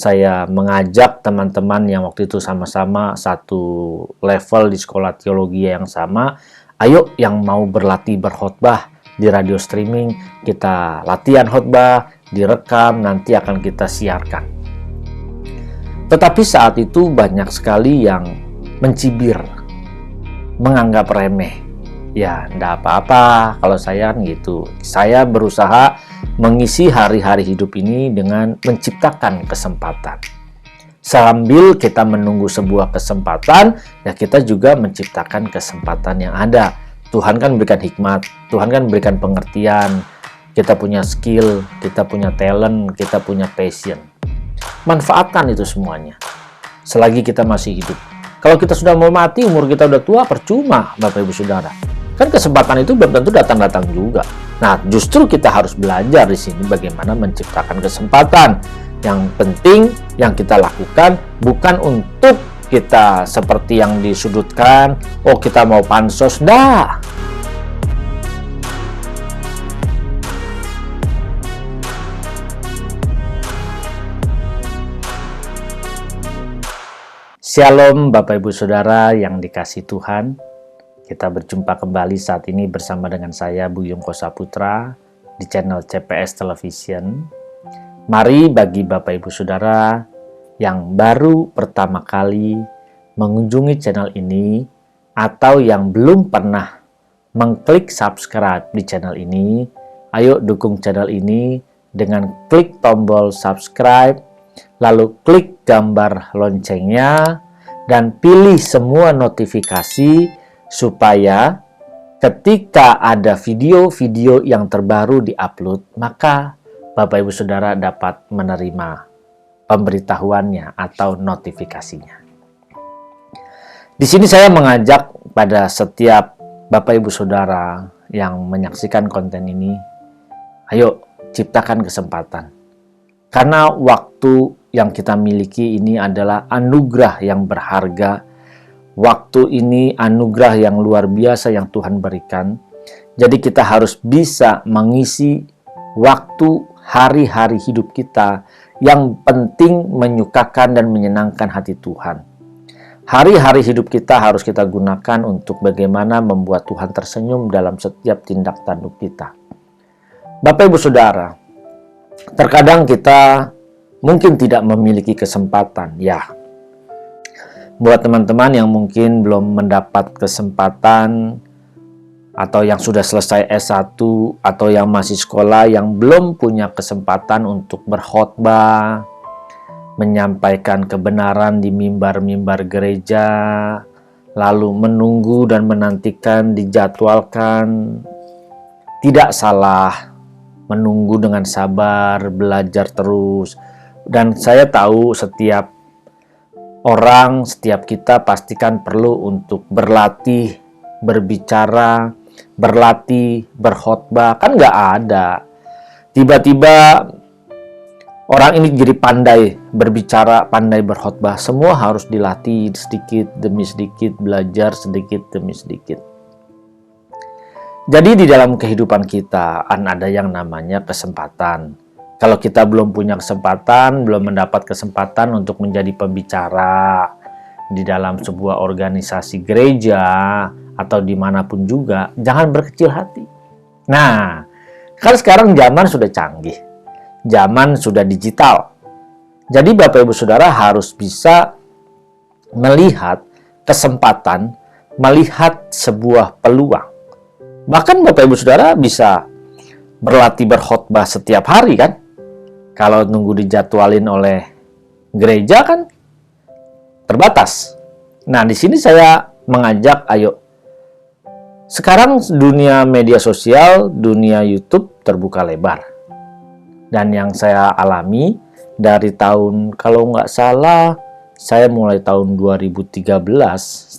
saya mengajak teman-teman yang waktu itu sama-sama satu level di sekolah teologi yang sama, ayo yang mau berlatih berkhotbah di radio streaming, kita latihan khotbah, direkam, nanti akan kita siarkan. Tetapi saat itu banyak sekali yang mencibir, menganggap remeh. Ya, enggak apa-apa kalau saya gitu. Saya berusaha mengisi hari-hari hidup ini dengan menciptakan kesempatan. Sambil kita menunggu sebuah kesempatan, ya kita juga menciptakan kesempatan yang ada. Tuhan kan berikan hikmat, Tuhan kan berikan pengertian. Kita punya skill, kita punya talent, kita punya passion. Manfaatkan itu semuanya selagi kita masih hidup. Kalau kita sudah mau mati, umur kita udah tua, percuma Bapak Ibu Saudara. Kan kesempatan itu belum tentu datang-datang juga. Nah, justru kita harus belajar di sini bagaimana menciptakan kesempatan. Yang penting yang kita lakukan bukan untuk kita seperti yang disudutkan, oh kita mau pansos, dah. Shalom Bapak Ibu Saudara yang dikasihi Tuhan. Kita berjumpa kembali saat ini bersama dengan saya Buyung Kosaputra di channel CPS Television. Mari bagi Bapak Ibu Saudara yang baru pertama kali mengunjungi channel ini atau yang belum pernah mengklik subscribe di channel ini, ayo dukung channel ini dengan klik tombol subscribe, lalu klik gambar loncengnya dan pilih semua notifikasi supaya ketika ada video-video yang terbaru diupload, maka Bapak Ibu Saudara dapat menerima pemberitahuannya atau notifikasinya. Di sini saya mengajak pada setiap Bapak Ibu Saudara yang menyaksikan konten ini, ayo ciptakan kesempatan. Karena waktu yang kita miliki ini adalah anugerah yang berharga. Waktu ini anugerah yang luar biasa yang Tuhan berikan. Jadi kita harus bisa mengisi waktu hari-hari hidup kita yang penting menyukakan dan menyenangkan hati Tuhan. Hari-hari hidup kita harus kita gunakan untuk bagaimana membuat Tuhan tersenyum dalam setiap tindak tanduk kita. Bapak Ibu Saudara, terkadang kita mungkin tidak memiliki kesempatan, ya. Buat teman-teman yang mungkin belum mendapat kesempatan atau yang sudah selesai S1 atau yang masih sekolah yang belum punya kesempatan untuk berkhotbah, menyampaikan kebenaran di mimbar-mimbar gereja, lalu menunggu dan menantikan dijadwalkan, tidak salah, menunggu dengan sabar, belajar terus. Dan saya tahu setiap orang, setiap kita pastikan perlu untuk berlatih, berbicara, berlatih, berkhotbah. Kan nggak ada. Tiba-tiba orang ini jadi pandai berbicara, pandai berkhotbah. Semua harus dilatih sedikit demi sedikit, belajar sedikit demi sedikit. Jadi di dalam kehidupan kita ada yang namanya kesempatan. Kalau kita belum punya kesempatan, belum mendapat kesempatan untuk menjadi pembicara di dalam sebuah organisasi gereja atau dimanapun juga, jangan berkecil hati. Nah, kan sekarang zaman sudah canggih, zaman sudah digital. Jadi Bapak Ibu Saudara harus bisa melihat kesempatan, melihat sebuah peluang. Bahkan Bapak Ibu Saudara bisa berlatih berkhotbah setiap hari kan? Kalau nunggu dijadwalin oleh gereja kan terbatas. Nah, di sini saya mengajak, ayo. Sekarang dunia media sosial, dunia YouTube terbuka lebar. Dan yang saya alami dari tahun, kalau nggak salah, saya mulai tahun 2013.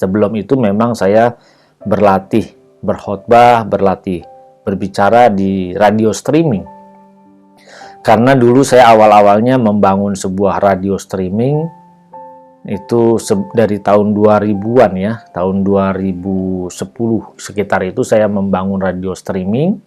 Sebelum itu memang saya berlatih, berkhotbah, berlatih, berbicara di radio streaming. Karena dulu saya awal-awalnya membangun sebuah radio streaming itu dari tahun 2000-an ya, tahun 2010 sekitar itu saya membangun radio streaming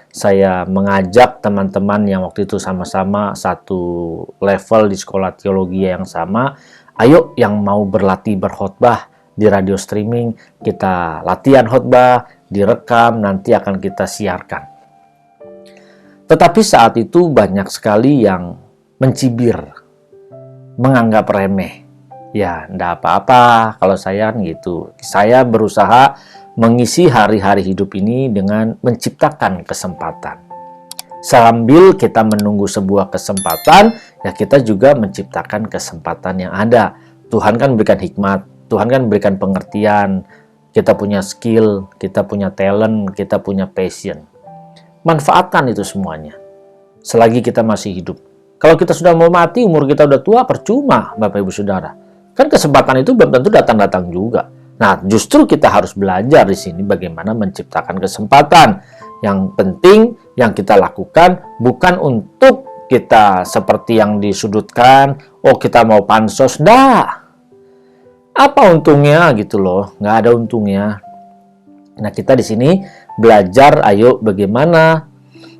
Saya mengajak teman-teman yang waktu itu sama-sama satu level di sekolah teologi yang sama, ayo yang mau berlatih berkhotbah di radio streaming, kita latihan khotbah, direkam, nanti akan kita siarkan. Tetapi saat itu banyak sekali yang mencibir, menganggap remeh. Ya, enggak apa-apa kalau saya gitu. Saya berusaha mengisi hari-hari hidup ini dengan menciptakan kesempatan. Sambil kita menunggu sebuah kesempatan, ya kita juga menciptakan kesempatan yang ada. Tuhan kan berikan hikmat, Tuhan kan berikan pengertian. Kita punya skill, kita punya talent, kita punya passion. Manfaatkan itu semuanya. Selagi kita masih hidup. Kalau kita sudah mau mati, umur kita udah tua, percuma, Bapak Ibu Saudara. Kan kesempatan itu belum tentu datang-datang juga. Nah, justru kita harus belajar di sini bagaimana menciptakan kesempatan. Yang penting yang kita lakukan bukan untuk kita seperti yang disudutkan, oh kita mau pansos, dah. Apa untungnya gitu loh, nggak ada untungnya. Nah, kita di sini belajar, ayo bagaimana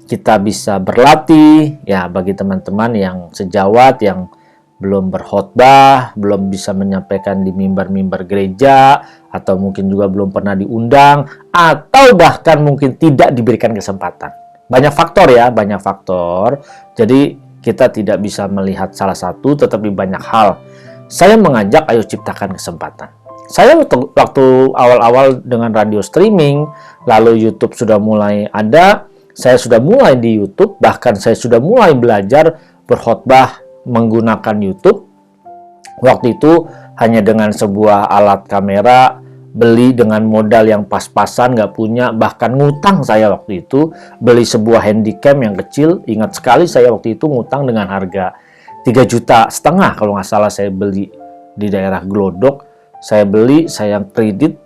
kita bisa berlatih, ya bagi teman-teman yang sejawat, yang belum berkhotbah, belum bisa menyampaikan di mimbar-mimbar gereja, atau mungkin juga belum pernah diundang, atau bahkan mungkin tidak diberikan kesempatan. Banyak faktor ya, banyak faktor. Jadi kita tidak bisa melihat salah satu, tetapi banyak hal. Saya mengajak ayo ciptakan kesempatan. Saya waktu awal-awal dengan radio streaming, lalu YouTube sudah mulai ada, saya sudah mulai di YouTube, bahkan saya sudah mulai belajar berkhotbah menggunakan YouTube. Waktu itu hanya dengan sebuah alat kamera, beli dengan modal yang pas-pasan, nggak punya, bahkan ngutang saya waktu itu, beli sebuah handycam yang kecil. Ingat sekali saya waktu itu ngutang dengan harga 3,5 juta kalau nggak salah, saya beli di daerah Glodok. Saya beli, saya kredit,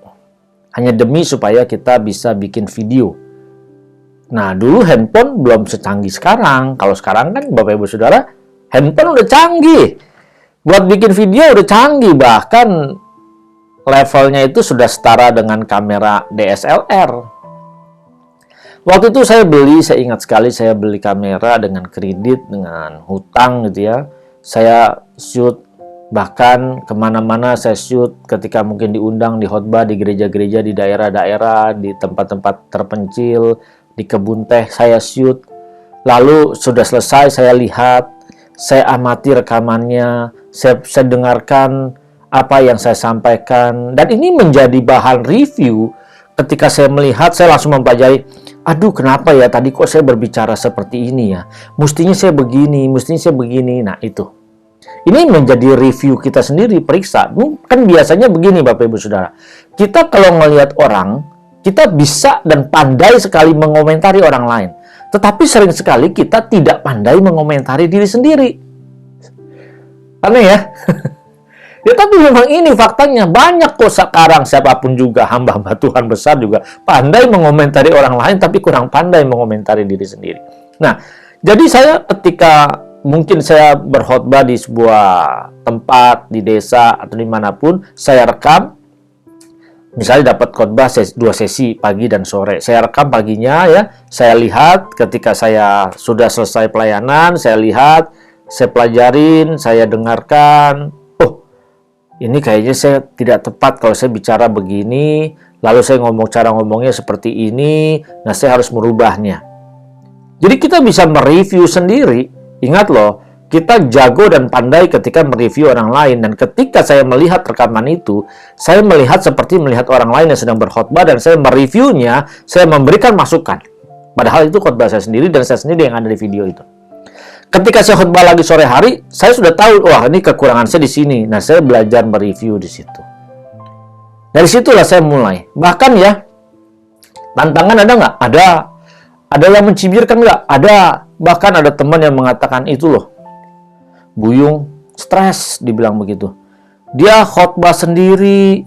hanya demi supaya kita bisa bikin video. Nah, dulu handphone belum secanggih sekarang. Kalau sekarang kan Bapak Ibu Saudara, handphone udah canggih. Buat bikin video udah canggih. Bahkan levelnya itu sudah setara dengan kamera DSLR. Waktu itu saya ingat sekali saya beli kamera dengan kredit, dengan hutang gitu ya. Saya shoot, bahkan kemana-mana saya shoot ketika mungkin diundang, di khotbah, di gereja-gereja, di daerah-daerah, di tempat-tempat terpencil, di kebun teh, saya shoot. Lalu sudah selesai saya lihat, saya amati rekamannya, saya dengarkan apa yang saya sampaikan, dan ini menjadi bahan review. Ketika saya melihat, saya langsung mempelajari, aduh kenapa ya tadi kok saya berbicara seperti ini ya, mestinya saya begini, mestinya saya begini. Nah itu, ini menjadi review kita sendiri, periksa. Kan biasanya begini Bapak Ibu Saudara, kita kalau melihat orang, kita bisa dan pandai sekali mengomentari orang lain, tetapi sering sekali kita tidak pandai mengomentari diri sendiri. Aneh ya? Ya tapi memang ini faktanya. Banyak kok sekarang siapapun juga, hamba-hamba Tuhan besar juga pandai mengomentari orang lain, tapi kurang pandai mengomentari diri sendiri. Nah, jadi saya ketika mungkin saya berkhotbah di sebuah tempat, di desa, atau dimanapun, saya rekam. Misalnya dapat khotbah 2 sesi pagi dan sore. Saya rekam paginya ya, saya lihat ketika saya sudah selesai pelayanan, saya lihat, saya pelajarin, saya dengarkan. Oh, ini kayaknya saya tidak tepat kalau saya bicara begini, lalu saya cara ngomongnya seperti ini, nah saya harus merubahnya. Jadi kita bisa mereview sendiri. Ingat loh, kita jago dan pandai ketika mereview orang lain. Dan ketika saya melihat rekaman itu, saya melihat seperti melihat orang lain yang sedang berkhotbah, dan saya mereviewnya, saya memberikan masukan. Padahal itu khotbah saya sendiri, dan saya sendiri yang ada di video itu. Ketika saya khotbah lagi sore hari, saya sudah tahu, wah ini kekurangan saya di sini. Nah, saya belajar mereview di situ. Dari situlah saya mulai. Bahkan ya, tantangan ada nggak? Ada. Ada yang mencibirkan nggak? Ada. Bahkan ada teman yang mengatakan, itu loh, Buyung stres, dibilang begitu. Dia khotbah sendiri,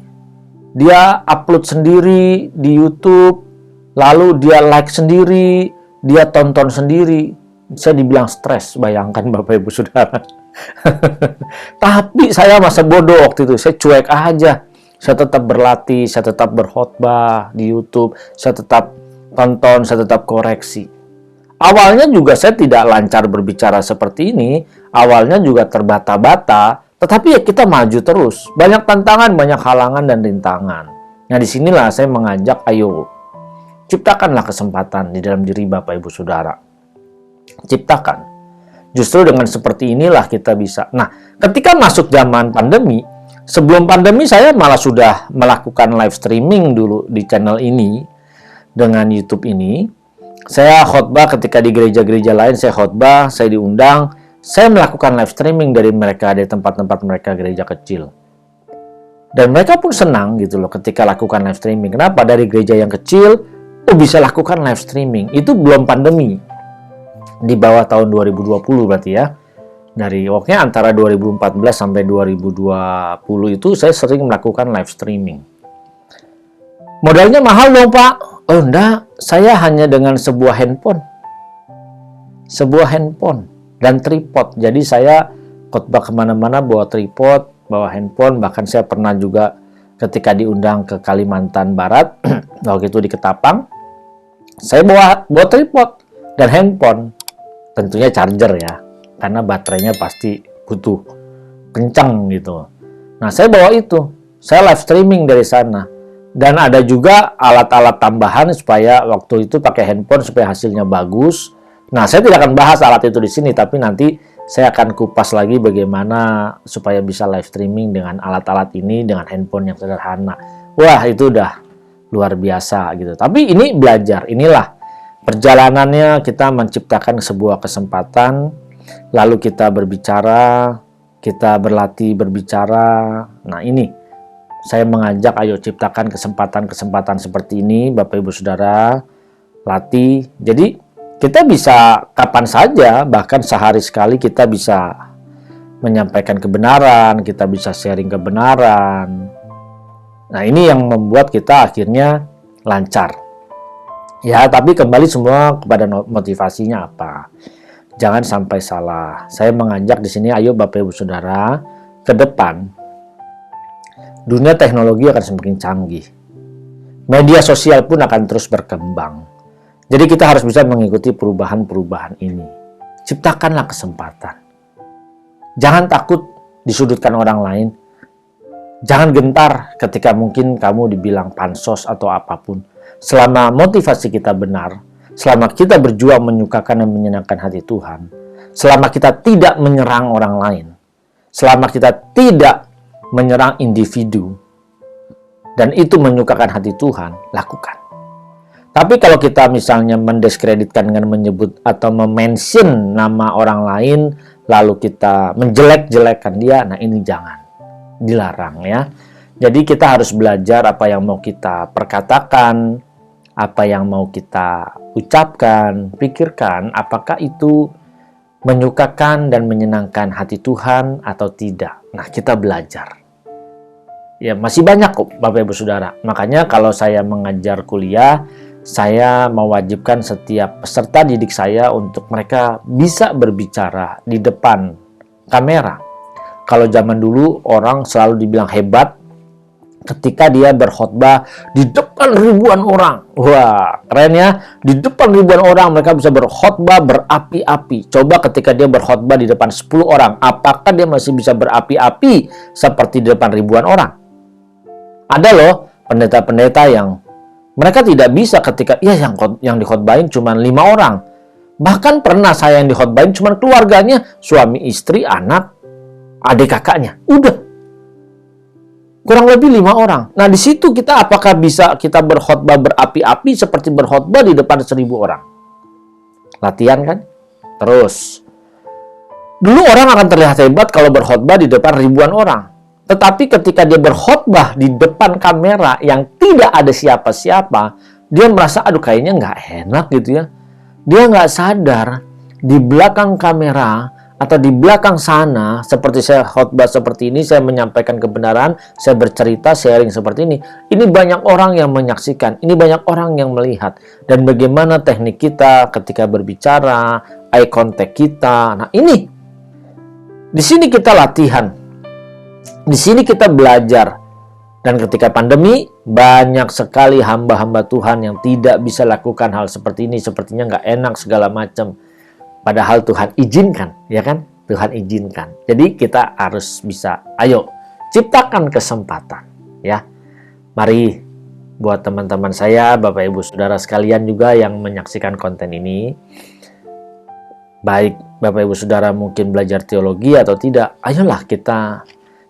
dia upload sendiri di YouTube, lalu dia like sendiri, dia tonton sendiri. Saya dibilang stres, bayangkan Bapak Ibu Saudara. Tapi saya masa bodoh waktu itu, saya cuek aja. Saya tetap berlatih, saya tetap berkhotbah di YouTube, saya tetap tonton, saya tetap koreksi. Awalnya juga saya tidak lancar berbicara seperti ini, awalnya juga terbata-bata, tetapi ya kita maju terus. Banyak tantangan, banyak halangan dan rintangan. Nah, disinilah saya mengajak, ayo, ciptakanlah kesempatan di dalam diri Bapak Ibu Saudara. Ciptakan. Justru dengan seperti inilah kita bisa. Nah, ketika masuk zaman pandemi, sebelum pandemi saya malah sudah melakukan live streaming dulu di channel ini, dengan YouTube ini. Saya khotbah ketika di gereja-gereja lain, saya khotbah, saya diundang, saya melakukan live streaming dari mereka, dari tempat-tempat mereka gereja kecil. Dan mereka pun senang gitu loh ketika lakukan live streaming. Kenapa? Dari gereja yang kecil, bisa lakukan live streaming. Itu belum pandemi. Di bawah tahun 2020 berarti ya. Dari waktunya antara 2014 sampai 2020 itu saya sering melakukan live streaming. Modalnya mahal dong Pak. Oh enggak, saya hanya dengan sebuah handphone dan tripod. Jadi saya khotbah kemana-mana bawa tripod, bawa handphone. Bahkan saya pernah juga ketika diundang ke Kalimantan Barat, waktu itu di Ketapang, saya bawa tripod dan handphone. Tentunya charger ya, karena baterainya pasti butuh kencang gitu. Nah saya bawa itu, saya live streaming dari sana. Dan ada juga alat-alat tambahan supaya waktu itu pakai handphone supaya hasilnya bagus. Nah, saya tidak akan bahas alat itu di sini, tapi nanti saya akan kupas lagi bagaimana supaya bisa live streaming dengan alat-alat ini, dengan handphone yang sederhana. Wah, itu udah luar biasa gitu. Tapi ini belajar, inilah perjalanannya kita menciptakan sebuah kesempatan, lalu kita berbicara, kita berlatih berbicara. Nah, ini saya mengajak, ayo ciptakan kesempatan-kesempatan seperti ini, Bapak Ibu Saudara, latih. Jadi kita bisa kapan saja, bahkan sehari sekali kita bisa menyampaikan kebenaran, kita bisa sharing kebenaran. Nah ini yang membuat kita akhirnya lancar. Ya, tapi kembali semua kepada motivasinya apa. Jangan sampai salah. Saya mengajak di sini, ayo Bapak Ibu Saudara, ke depan dunia teknologi akan semakin canggih. Media sosial pun akan terus berkembang. Jadi kita harus bisa mengikuti perubahan-perubahan ini. Ciptakanlah kesempatan. Jangan takut disudutkan orang lain. Jangan gentar ketika mungkin kamu dibilang pansos atau apapun. Selama motivasi kita benar, selama kita berjuang menyukakan dan menyenangkan hati Tuhan, selama kita tidak menyerang orang lain, selama kita tidak menyerang individu, dan itu menyukakan hati Tuhan, lakukan. Tapi kalau kita misalnya mendiskreditkan dengan menyebut atau memention nama orang lain, lalu kita menjelek-jelekkan dia, nah ini jangan, dilarang ya. Jadi kita harus belajar apa yang mau kita perkatakan, apa yang mau kita ucapkan, pikirkan, apakah itu menyukakan dan menyenangkan hati Tuhan atau tidak. Nah, kita belajar. Ya, masih banyak kok Bapak Ibu Saudara. Makanya kalau saya mengajar kuliah, saya mewajibkan setiap peserta didik saya untuk mereka bisa berbicara di depan kamera. Kalau zaman dulu orang selalu dibilang hebat ketika dia berkhotbah di depan ribuan orang. Wah, keren ya. Di depan ribuan orang mereka bisa berkhotbah berapi-api. Coba ketika dia berkhotbah di depan 10 orang, apakah dia masih bisa berapi-api seperti di depan ribuan orang? Ada loh pendeta-pendeta yang mereka tidak bisa ketika yang dikhotbahin cuma 5 orang. Bahkan pernah saya yang dikhotbahin cuma keluarganya, suami, istri, anak, adik kakaknya. Udah. Kurang lebih 5 orang. Nah, di situ kita apakah bisa kita berkhotbah berapi-api seperti berkhotbah di depan 1000 orang? Latihan kan? Terus. Dulu orang akan terlihat hebat kalau berkhotbah di depan ribuan orang. Tetapi ketika dia berkhotbah di depan kamera yang tidak ada siapa-siapa, dia merasa, aduh kayaknya nggak enak gitu ya. Dia nggak sadar di belakang kamera atau di belakang sana, seperti saya khotbah seperti ini, saya menyampaikan kebenaran, saya bercerita, sharing seperti ini. Ini banyak orang yang menyaksikan, ini banyak orang yang melihat. Dan bagaimana teknik kita ketika berbicara, eye contact kita. Nah ini, di sini kita latihan. Di sini kita belajar. Dan ketika pandemi, banyak sekali hamba-hamba Tuhan yang tidak bisa lakukan hal seperti ini, sepertinya nggak enak segala macam. Padahal Tuhan izinkan, ya kan? Tuhan izinkan. Jadi kita harus bisa, ayo ciptakan kesempatan, ya. Mari buat teman-teman saya, Bapak Ibu Saudara sekalian juga yang menyaksikan konten ini, baik Bapak Ibu Saudara mungkin belajar teologi atau tidak, ayolah kita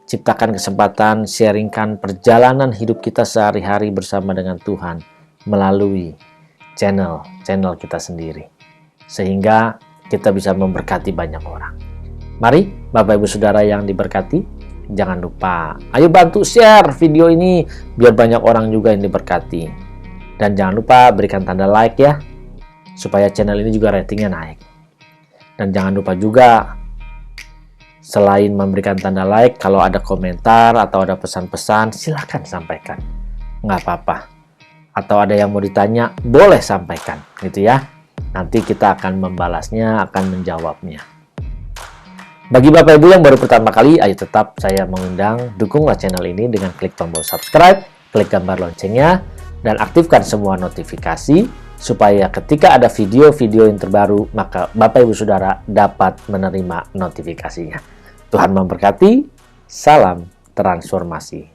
ciptakan kesempatan, sharingkan perjalanan hidup kita sehari-hari bersama dengan Tuhan melalui channel kita sendiri. Sehingga kita bisa memberkati banyak orang. Mari Bapak Ibu Saudara yang diberkati, jangan lupa, ayo bantu share video ini biar banyak orang juga yang diberkati. Dan jangan lupa berikan tanda like ya, supaya channel ini juga ratingnya naik. Dan jangan lupa juga, selain memberikan tanda like, kalau ada komentar atau ada pesan-pesan, silahkan sampaikan. Nggak apa-apa. Atau ada yang mau ditanya, boleh sampaikan. Gitu ya. Nanti kita akan membalasnya, akan menjawabnya. Bagi Bapak Ibu yang baru pertama kali, ayo tetap saya mengundang, dukunglah channel ini dengan klik tombol subscribe, klik gambar loncengnya, dan aktifkan semua notifikasi, supaya ketika ada video-video yang terbaru, maka Bapak Ibu Saudara dapat menerima notifikasinya. Tuhan memberkati, salam transformasi.